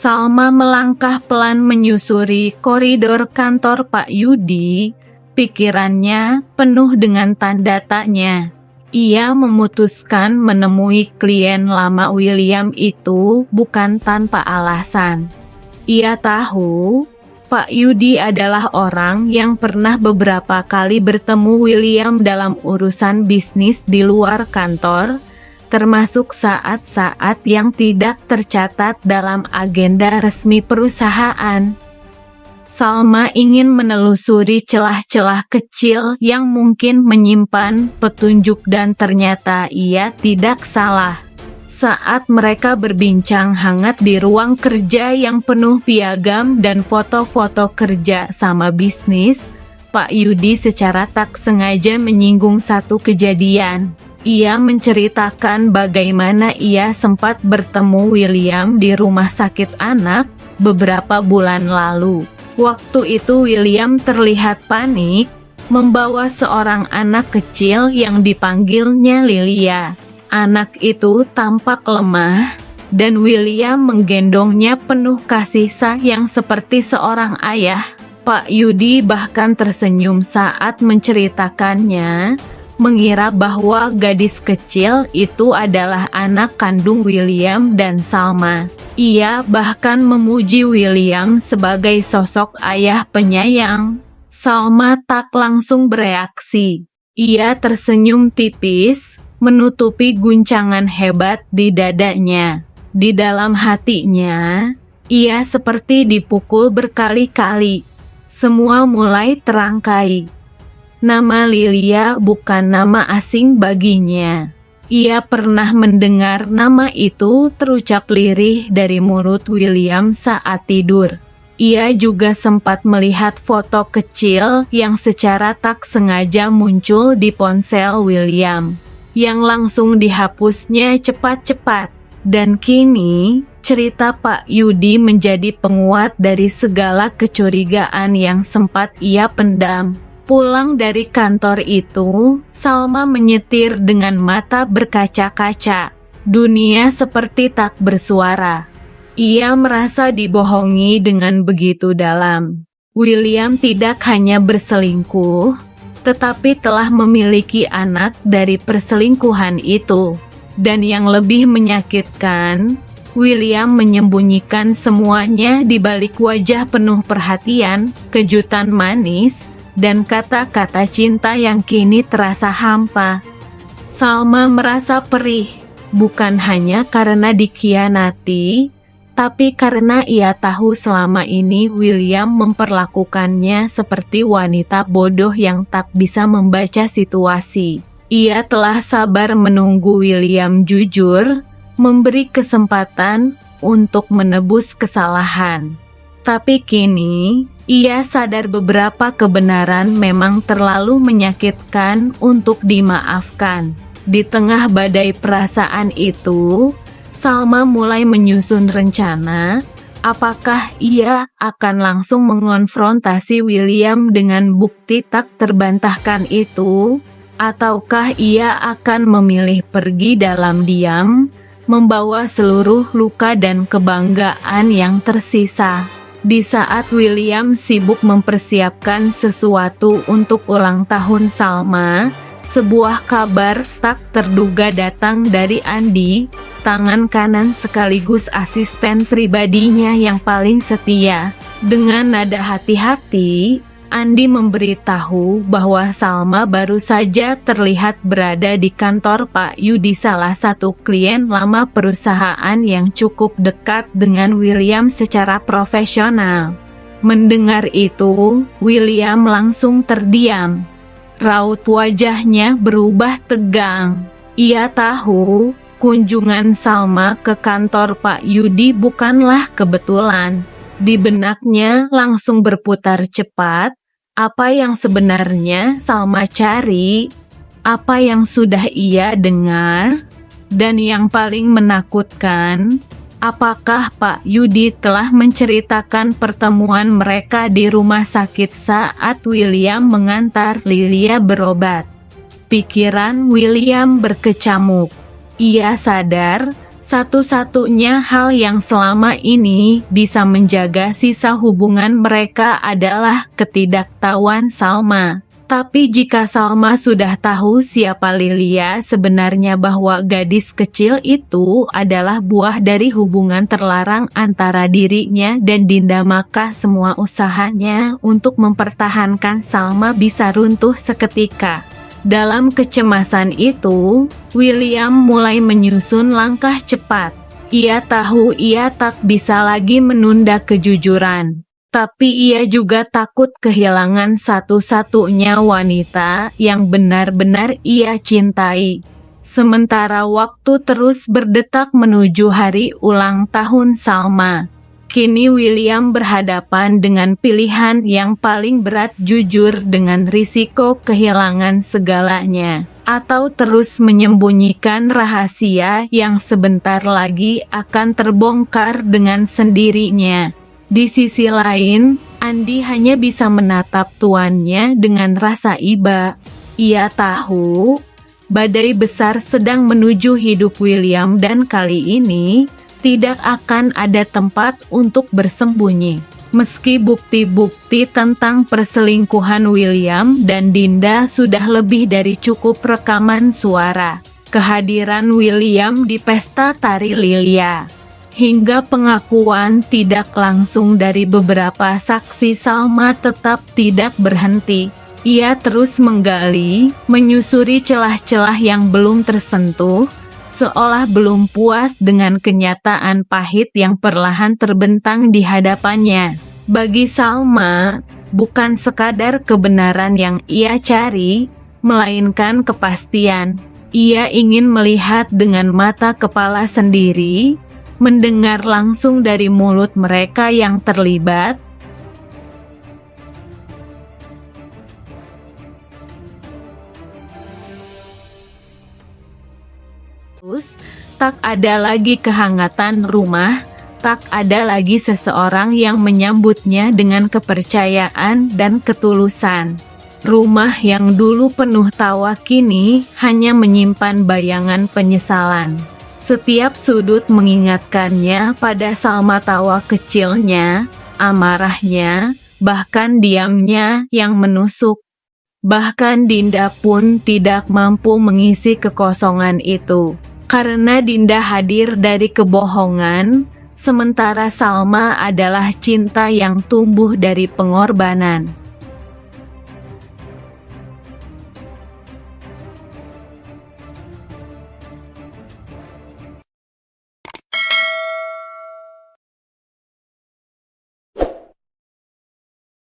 Salma melangkah pelan menyusuri koridor kantor Pak Yudi, pikirannya penuh dengan tanda tanya. Ia memutuskan menemui klien lama William itu bukan tanpa alasan. Ia tahu Pak Yudi adalah orang yang pernah beberapa kali bertemu William dalam urusan bisnis di luar kantor, termasuk saat-saat yang tidak tercatat dalam agenda resmi perusahaan. Salma ingin menelusuri celah-celah kecil yang mungkin menyimpan petunjuk dan ternyata ia tidak salah. Saat mereka berbincang hangat di ruang kerja yang penuh piagam dan foto-foto kerja sama bisnis, Pak Yudi secara tak sengaja menyinggung satu kejadian. Ia menceritakan bagaimana ia sempat bertemu William di rumah sakit anak beberapa bulan lalu. Waktu itu William terlihat panik, membawa seorang anak kecil yang dipanggilnya Lilia. Anak itu tampak lemah, dan William menggendongnya penuh kasih sayang seperti seorang ayah. Pak Yudi bahkan tersenyum saat menceritakannya, mengira bahwa gadis kecil itu adalah anak kandung William dan Salma. Ia bahkan memuji William sebagai sosok ayah penyayang. Salma tak langsung bereaksi. Ia tersenyum tipis, menutupi guncangan hebat di dadanya. Di dalam hatinya, ia seperti dipukul berkali-kali. Semua mulai terangkai. Nama Lilia bukan nama asing baginya. Ia pernah mendengar nama itu terucap lirih dari mulut William saat tidur. Ia juga sempat melihat foto kecil yang secara tak sengaja muncul di ponsel William, yang langsung dihapusnya cepat-cepat. Dan kini, cerita Pak Yudi menjadi penguat dari segala kecurigaan yang sempat ia pendam. Pulang dari kantor itu, Salma menyetir dengan mata berkaca-kaca. Dunia seperti tak bersuara. Ia merasa dibohongi dengan begitu dalam. William tidak hanya berselingkuh, tetapi telah memiliki anak dari perselingkuhan itu. Dan yang lebih menyakitkan, William menyembunyikan semuanya di balik wajah penuh perhatian, kejutan manis, dan kata-kata cinta yang kini terasa hampa. Salma merasa perih, bukan hanya karena dikhianati, tapi karena ia tahu selama ini William memperlakukannya seperti wanita bodoh yang tak bisa membaca situasi. Ia telah sabar menunggu William jujur, memberi kesempatan untuk menebus kesalahan. Tapi kini, ia sadar beberapa kebenaran memang terlalu menyakitkan untuk dimaafkan. Di tengah badai perasaan itu, Salma mulai menyusun rencana, apakah ia akan langsung mengonfrontasi William dengan bukti tak terbantahkan itu, ataukah ia akan memilih pergi dalam diam, membawa seluruh luka dan kebanggaan yang tersisa. Di saat William sibuk mempersiapkan sesuatu untuk ulang tahun Salma, sebuah kabar tak terduga datang dari Andi, tangan kanan sekaligus asisten pribadinya yang paling setia. Dengan nada hati-hati, Andi memberitahu bahwa Salma baru saja terlihat berada di kantor Pak Yudi, salah satu klien lama perusahaan yang cukup dekat dengan William secara profesional. Mendengar itu, William langsung terdiam. Raut wajahnya berubah tegang. Ia tahu kunjungan Salma ke kantor Pak Yudi bukanlah kebetulan. Di benaknya langsung berputar cepat. Apa yang sebenarnya Salma cari, apa yang sudah ia dengar, dan yang paling menakutkan, apakah Pak Yudi telah menceritakan pertemuan mereka di rumah sakit saat William mengantar Lilia berobat. Pikiran William berkecamuk. Ia sadar Satu-satunya hal yang selama ini bisa menjaga sisa hubungan mereka adalah ketidaktahuan Salma. Tapi jika Salma sudah tahu siapa Lilia sebenarnya, bahwa gadis kecil itu adalah buah dari hubungan terlarang antara dirinya dan Dinda, maka semua usahanya untuk mempertahankan Salma bisa runtuh seketika. Dalam kecemasan itu, William mulai menyusun langkah cepat. Ia tahu ia tak bisa lagi menunda kejujuran. Tapi ia juga takut kehilangan satu-satunya wanita yang benar-benar ia cintai. Sementara waktu terus berdetak menuju hari ulang tahun Salma. Kini William berhadapan dengan pilihan yang paling berat: jujur dengan risiko kehilangan segalanya, atau terus menyembunyikan rahasia yang sebentar lagi akan terbongkar dengan sendirinya. Di sisi lain, Andi hanya bisa menatap tuannya dengan rasa iba. Ia tahu badai besar sedang menuju hidup William dan kali ini tidak akan ada tempat untuk bersembunyi. Meski bukti-bukti tentang perselingkuhan William dan Dinda sudah lebih dari cukup rekaman suara, kehadiran William di pesta tari Lilia, hingga pengakuan tidak langsung dari beberapa saksi, Salma tetap tidak berhenti. Ia terus menggali, menyusuri celah-celah yang belum tersentuh, seolah belum puas dengan kenyataan pahit yang perlahan terbentang di hadapannya. Bagi Salma, bukan sekadar kebenaran yang ia cari, melainkan kepastian. Ia ingin melihat dengan mata kepala sendiri, mendengar langsung dari mulut mereka yang terlibat, tak ada lagi kehangatan rumah, tak ada lagi seseorang yang menyambutnya dengan kepercayaan dan ketulusan. Rumah yang dulu penuh tawa kini hanya menyimpan bayangan penyesalan. Setiap sudut mengingatkannya pada Salma, tawa kecilnya, amarahnya, bahkan diamnya yang menusuk. Bahkan Dinda pun tidak mampu mengisi kekosongan itu. Karena Dinda hadir dari kebohongan, sementara Salma adalah cinta yang tumbuh dari pengorbanan.